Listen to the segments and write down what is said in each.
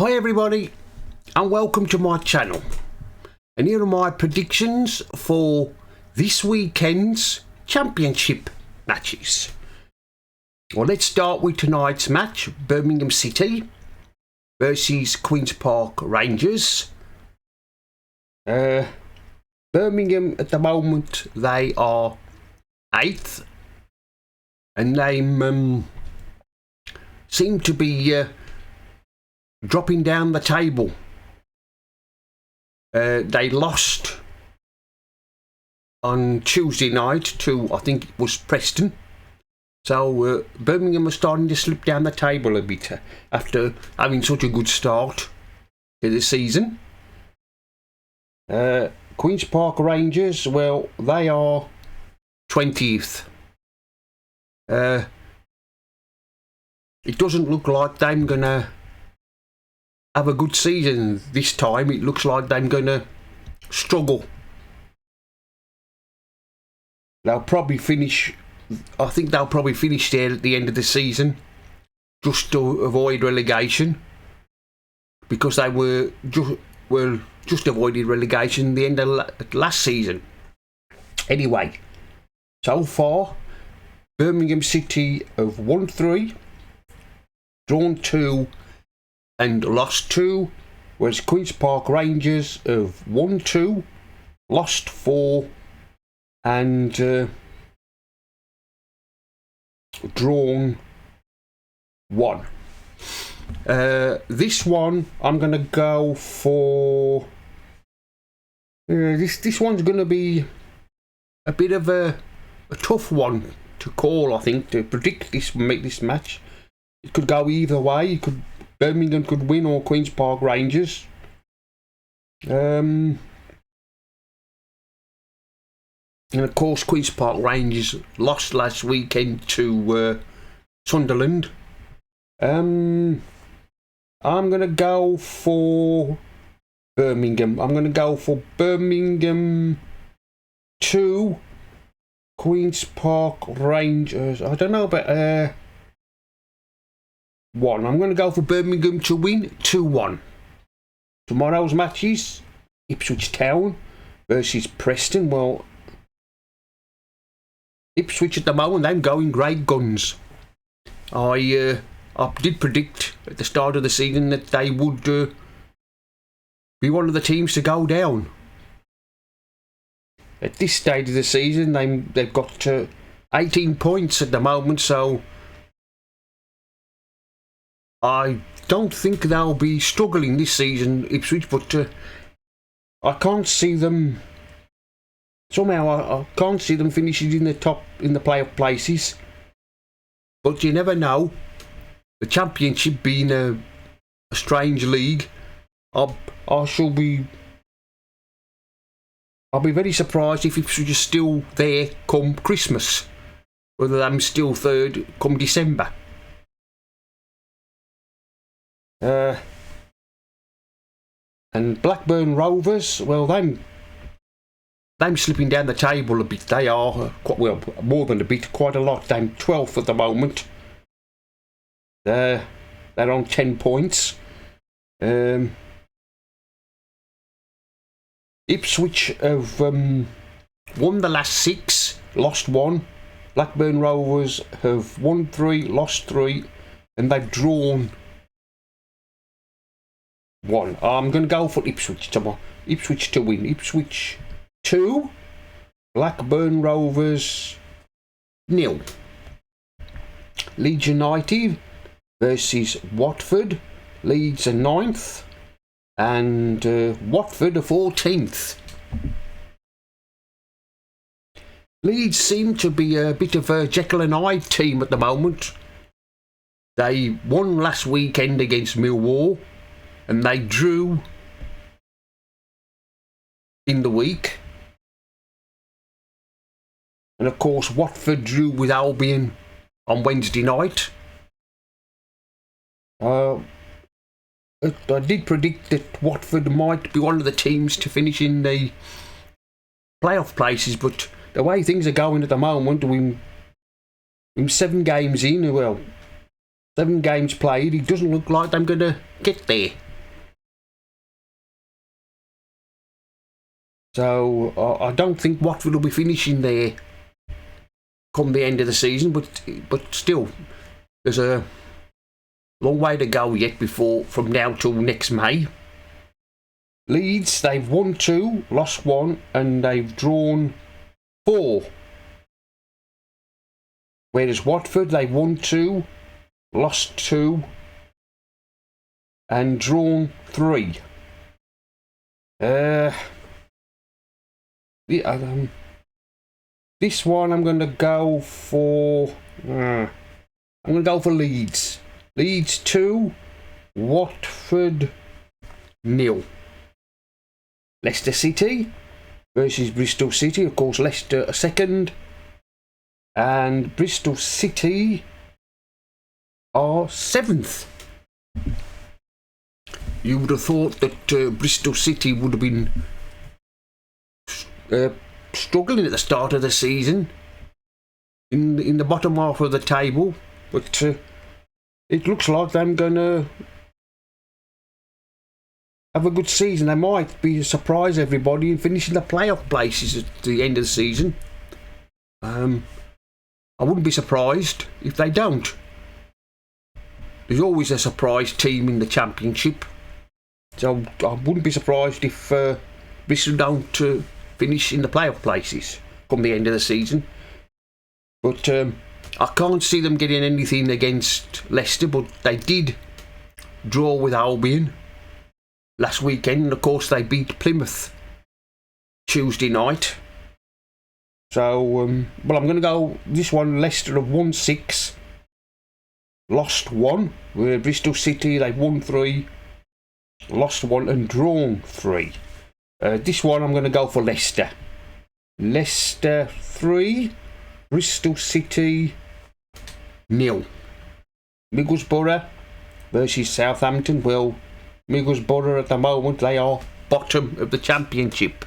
Hi everybody and welcome to my channel, and here are my predictions for this weekend's championship matches. Well, let's start with tonight's match, Birmingham City versus Queen's Park Rangers. Birmingham at the moment, they are 8th and they seem to be dropping down the table. They lost on Tuesday night to, I think it was Preston. So Birmingham are starting to slip down the table a bit after having such a good start to the season. Queen's Park Rangers, well, they are 20th. It doesn't look like they're going to have a good season this time. It looks like they're going to struggle. They'll probably finish, I think they'll probably finish there at the end of the season just to avoid relegation, because they were just avoided relegation at the end of last season. Anyway, so far Birmingham City have won 3, drawn 2 and lost 2, whereas Queen's Park Rangers have won 2, lost 4 and drawn 1. This one I'm going to go for, this one's going to be a bit of a tough one to call, I think, to predict this match. It could go either way. Birmingham could win or Queen's Park Rangers. And of course Queen's Park Rangers lost last weekend to Sunderland. I'm going to go for Birmingham. I'm going to go for Birmingham 2, Queen's Park Rangers, I don't know about 1. I'm going to go for Birmingham to win 2-1. Tomorrow's matches, Ipswich Town versus Preston. Well, Ipswich at the moment, they're going great guns. I did predict at the start of the season that they would be one of the teams to go down. At this stage of the season, they've got 18 points at the moment, so I don't think they'll be struggling this season, Ipswich, but I can't see them. Somehow I can't see them finishing in the playoff places. But you never know. The Championship being a strange league, I'll be very surprised if Ipswich is still there come Christmas, whether I'm still 3rd come December. And Blackburn Rovers, well, they're slipping down the table a bit. They are more than a bit, quite a lot. They're 12th at the moment. They're on 10 points. Ipswich have won the last 6, lost 1. Blackburn Rovers have won 3, lost 3, and they've drawn 1. I'm going to go for Ipswich tomorrow. Ipswich to win. Ipswich 2, Blackburn Rovers 0. Leeds United versus Watford. Leeds are 9th and Watford are 14th. Leeds seem to be a bit of a Jekyll and Hyde team at the moment. They won last weekend against Millwall and they drew in the week. And of course Watford drew with Albion on Wednesday night. I did predict that Watford might be one of the teams to finish in the playoff places, but the way things are going at the moment, we're 7 games in, 7 games played, it doesn't look like I'm going to get there. So I don't think Watford will be finishing there come the end of the season, but still, there's a long way to go yet from now till next May. Leeds, they've won 2, lost 1, and they've drawn 4. Whereas Watford, they've won 2, lost 2, and drawn 3. This one I'm going to go for. I'm going to go for Leeds. Leeds 2, Watford 0. Leicester City versus Bristol City. Of course, Leicester are second, and Bristol City are 7th. You would have thought that Bristol City would have been struggling at the start of the season in the bottom half of the table, but it looks like they're going to have a good season. They might be surprise everybody and finish in the playoff places at the end of the season. I wouldn't be surprised if they don't. There's always a surprise team in the Championship, so I wouldn't be surprised if Bristol don't finish in the playoff places come the end of the season. But I can't see them getting anything against Leicester, but they did draw with Albion last weekend, and of course they beat Plymouth Tuesday night. So, well, I'm going to go this one. Leicester have won 6, lost 1. Where Bristol City, they've won 3, lost 1, and drawn 3. This one I'm going to go for Leicester. Leicester 3, Bristol City 0. Middlesbrough versus Southampton. Well, Middlesbrough at the moment, they are bottom of the Championship.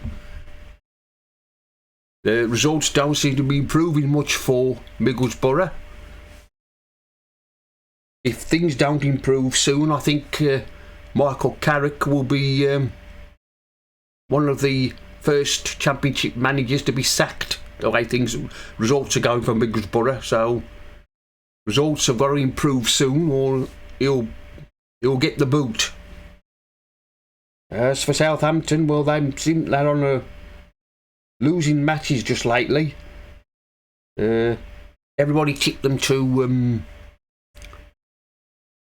The results don't seem to be improving much for Middlesbrough. If things don't improve soon, I think Michael Carrick will be one of the first Championship managers to be sacked. The way results are going for Middlesbrough, so results have got to improve soon, or he'll get the boot. As for Southampton, well, they're on a losing matches just lately. Everybody tipped them to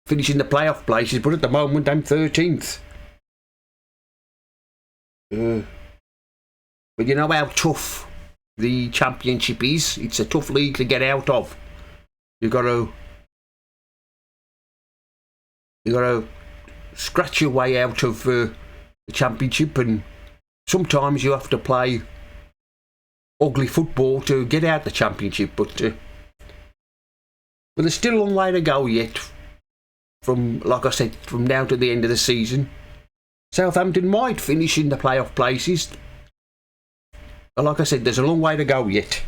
finish in the playoff places, but at the moment I'm 13th. But you know how tough the Championship is. It's a tough league to get out of. You've got to scratch your way out of the Championship, and sometimes you have to play ugly football to get out the Championship. But there's still a long way to go yet. From, like I said, from now to the end of the season, Southampton might finish in the playoff places. But like I said, there's a long way to go yet.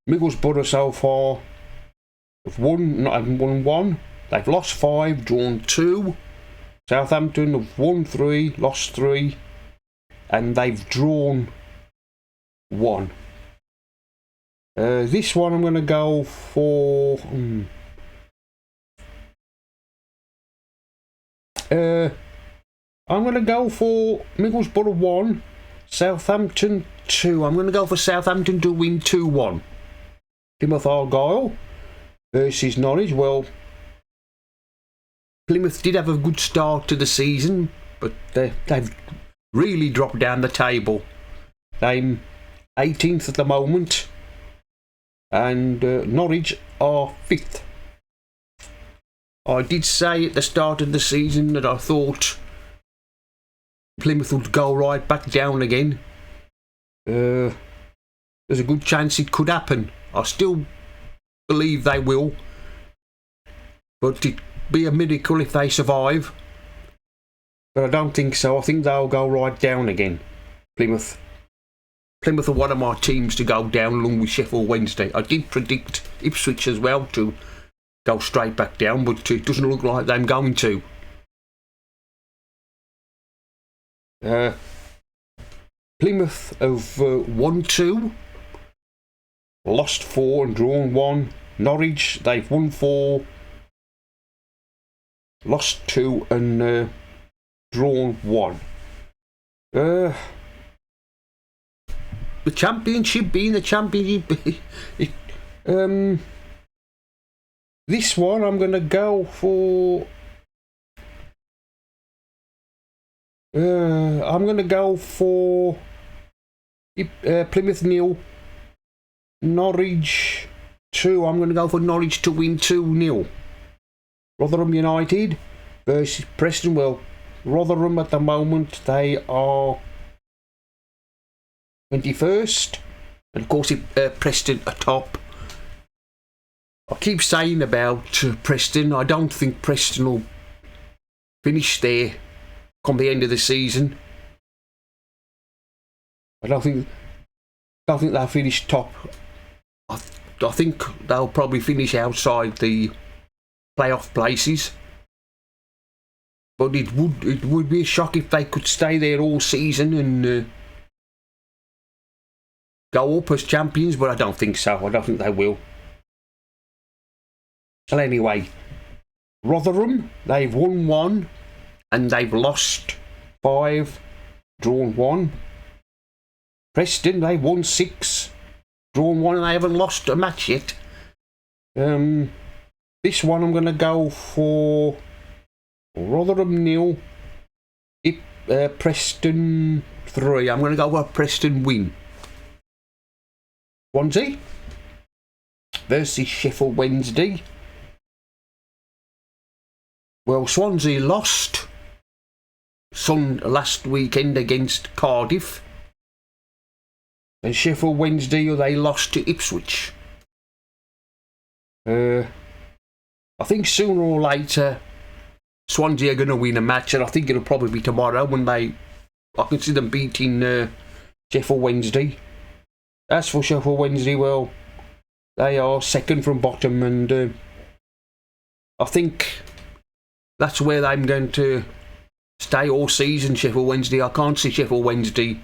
Middlesbrough so far have won 1. They've lost 5, drawn 2. Southampton have won 3, lost 3, and they've drawn 1. This one I'm going to go for. I'm going to go for Middlesbrough 1, Southampton 2. I'm going to go for Southampton to win 2-1. Plymouth Argyle versus Norwich. Well, Plymouth did have a good start to the season, but they've really dropped down the table. They're 18th at the moment, and Norwich are 5th. I did say at the start of the season that I thought Plymouth would go right back down again. There's a good chance it could happen. I still believe they will, but it'd be a miracle if they survive. But I don't think so. I think they'll go right down again. Plymouth are one of my teams to go down along with Sheffield Wednesday. I did predict Ipswich as well to go straight back down, but it doesn't look like them going to. Plymouth have won 2, lost 4 and drawn 1. Norwich, they've won 4, lost 2 and drawn 1. The championship being the championship, this one I'm going to go for. I'm going to go for Plymouth 0, Norwich 2. I'm going to go for Norwich to win 2-0. Rotherham United versus Preston. Well, Rotherham at the moment, they are 21st, and of course Preston atop. I keep saying about Preston, I don't think Preston will finish there come the end of the season. I don't think they'll finish top. I think they'll probably finish outside the playoff places. But it would be a shock if they could stay there all season and go up as champions, but I don't think so. I don't think they will. Well, anyway, Rotherham, they've won 1 and they've lost 5, drawn 1. Preston, they've won 6, drawn 1, and they haven't lost a match yet. This one I'm going to go for Rotherham 0, Preston 3. I'm going to go for a Preston win. Swansea versus Sheffield Wednesday. Well, Swansea lost last weekend against Cardiff, and Sheffield Wednesday, they lost to Ipswich. I think sooner or later Swansea are going to win a match, and I think it'll probably be tomorrow when I can see them beating Sheffield Wednesday. As for Sheffield Wednesday, well, they are second from bottom, and I think that's where I'm going to stay all season, Sheffield Wednesday. I can't see Sheffield Wednesday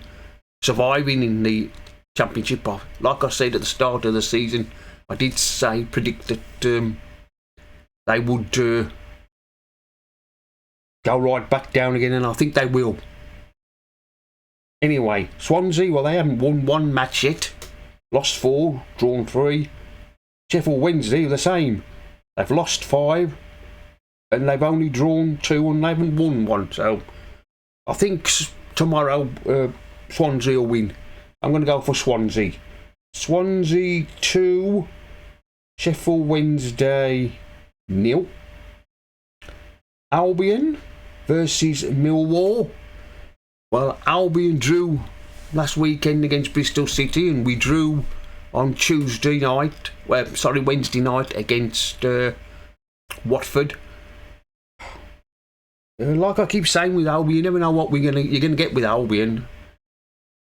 surviving in the Championship. Like I said at the start of the season, I did predict that they would go right back down again, and I think they will. Anyway, Swansea, well, they haven't won 1 match yet. Lost 4, drawn 3. Sheffield Wednesday, the same. They've lost 5, and they've only drawn 2, and they haven't won 1. So, I think tomorrow Swansea will win. I'm going to go for Swansea. Swansea 2, Sheffield Wednesday 0. Albion versus Millwall. Well, Albion drew last weekend against Bristol City, and we drew on Wednesday night against Watford. Like I keep saying with Albion, you never know what you're gonna get with Albion.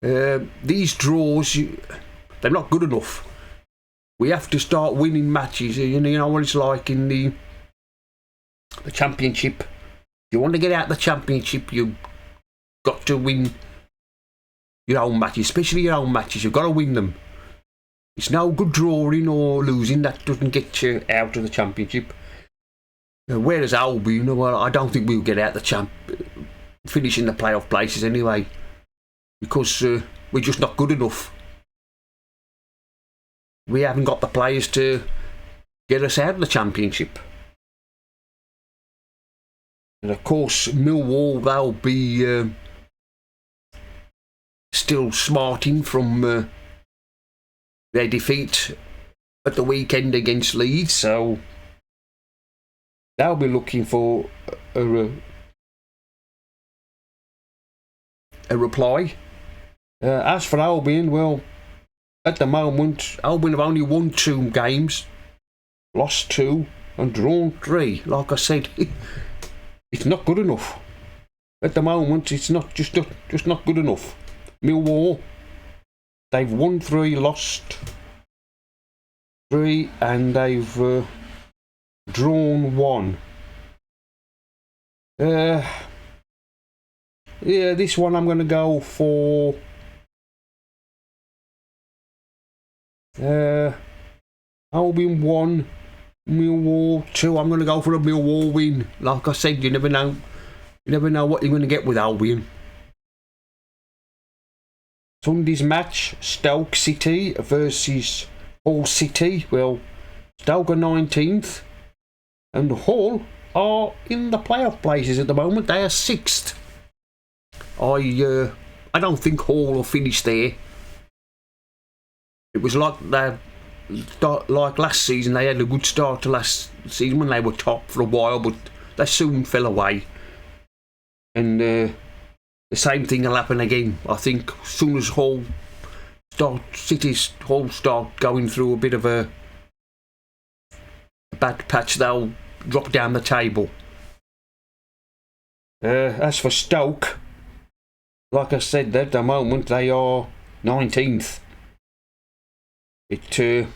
These draws, they're not good enough. We have to start winning matches. You know what it's like in the Championship. If you want to get out of the Championship, you've got to win your own matches, especially your own matches. You've got to win them. It's no good drawing or losing. That doesn't get you out of the Championship. Whereas Albion, well, I don't think we'll get out the finish in the playoff places anyway, because we're just not good enough. We haven't got the players to get us out of the Championship. And of course, Millwall, they'll be still smarting from their defeat at the weekend against Leeds, so they'll be looking for a reply. As for Albion, well, at the moment, Albion have only won 2 games, lost 2 and drawn 3. Like I said, it's not good enough. At the moment, it's not just not good enough. Millwall, they've won 3, lost 3, and they've drawn 1. Yeah, this one I'm going to go for Albion 1, Millwall 2. I'm going to go for a Millwall win. Like I said, you never know. You never know what you're going to get with Albion. Sunday's match, Stoke City versus Hull City. Well, Stoke are 19th and Hull are in the playoff places at the moment. They are 6th. I don't think Hull will finish there. It was like last season. They had a good start to last season when they were top for a while, but they soon fell away. And the same thing will happen again. I think as soon as Hull start going through a bit of a bad patch, they'll drop down the table. As for Stoke, like I said, at the moment they are 19th. It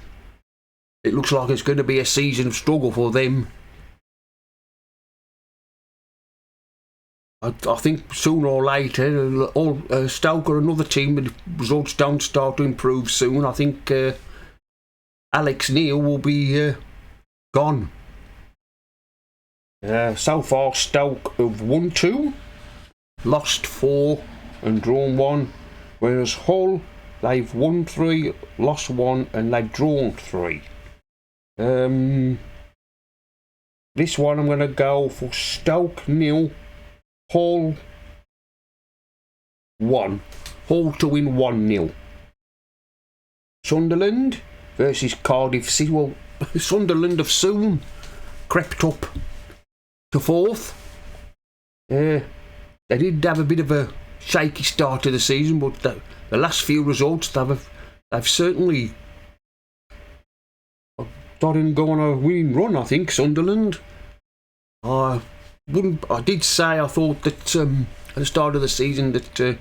looks like it's going to be a season of struggle for them. I think sooner or later, Stoke are another team that if results don't start to improve soon, I think Alex Neil will be gone. So far, Stoke have won 2, lost 4 and drawn 1, whereas Hull, they've won 3, lost 1 and they've drawn 3. This one I'm going to go for Stoke 0, Hull 1. Hull to win 1-0. Sunderland versus Cardiff City. Well, Sunderland have soon crept up to 4th. They did have a bit of a shaky start to the season, but the last few results they've certainly started to go on a winning run. I think Sunderland. I did say I thought that at the start of the season that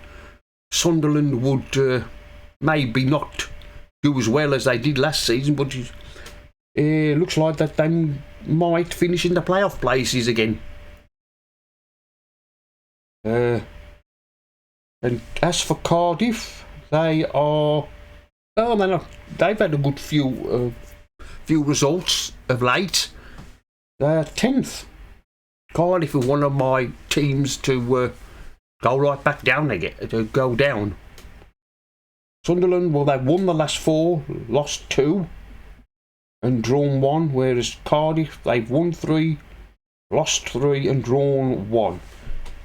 Sunderland would maybe not do as well as they did last season, but it looks like that they might finish in the playoff places again. And as for Cardiff, they've had a good few results of late. They're 10th. Cardiff are one of my teams to go right back down again, to go down. Sunderland, well, they've won the last 4, lost 2 and drawn 1, whereas Cardiff, they've won 3, lost 3 and drawn 1.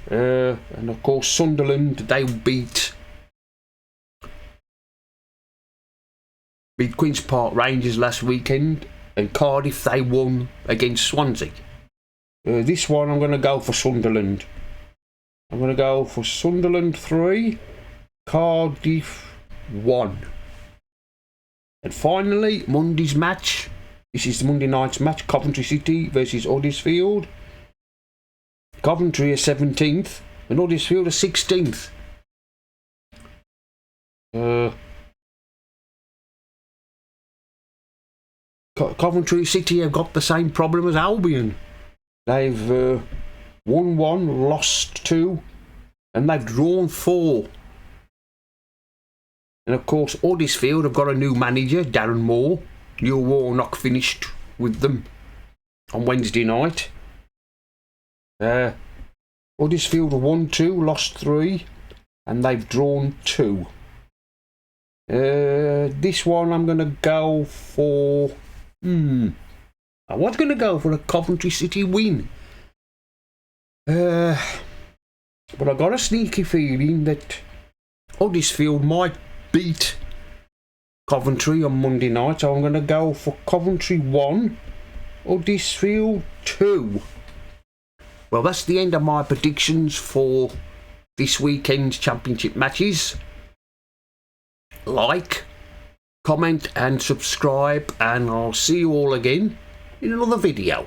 And of course Sunderland, they beat Queen's Park Rangers last weekend, and Cardiff, they won against Swansea. This one I'm going to go for Sunderland. I'm going to go for Sunderland 3, Cardiff 1. And finally, Monday's match. This is the Monday night's match, Coventry City versus Huddersfield. Coventry are 17th and Huddersfield are 16th. Coventry City have got the same problem as Albion. They've won 1, lost 2 and they've drawn 4. And of course Huddersfield have got a new manager, Darren Moore. Neil Warnock finished with them on Wednesday night. Huddersfield have won 2, lost 3 and they've drawn 2. This one I'm going to go for... I was going to go for a Coventry City win. But I got a sneaky feeling that Huddersfield might beat Coventry on Monday night. So I'm going to go for Coventry 1, Huddersfield 2. Well, that's the end of my predictions for this weekend's championship matches. Like, comment and subscribe, and I'll see you all again in another video.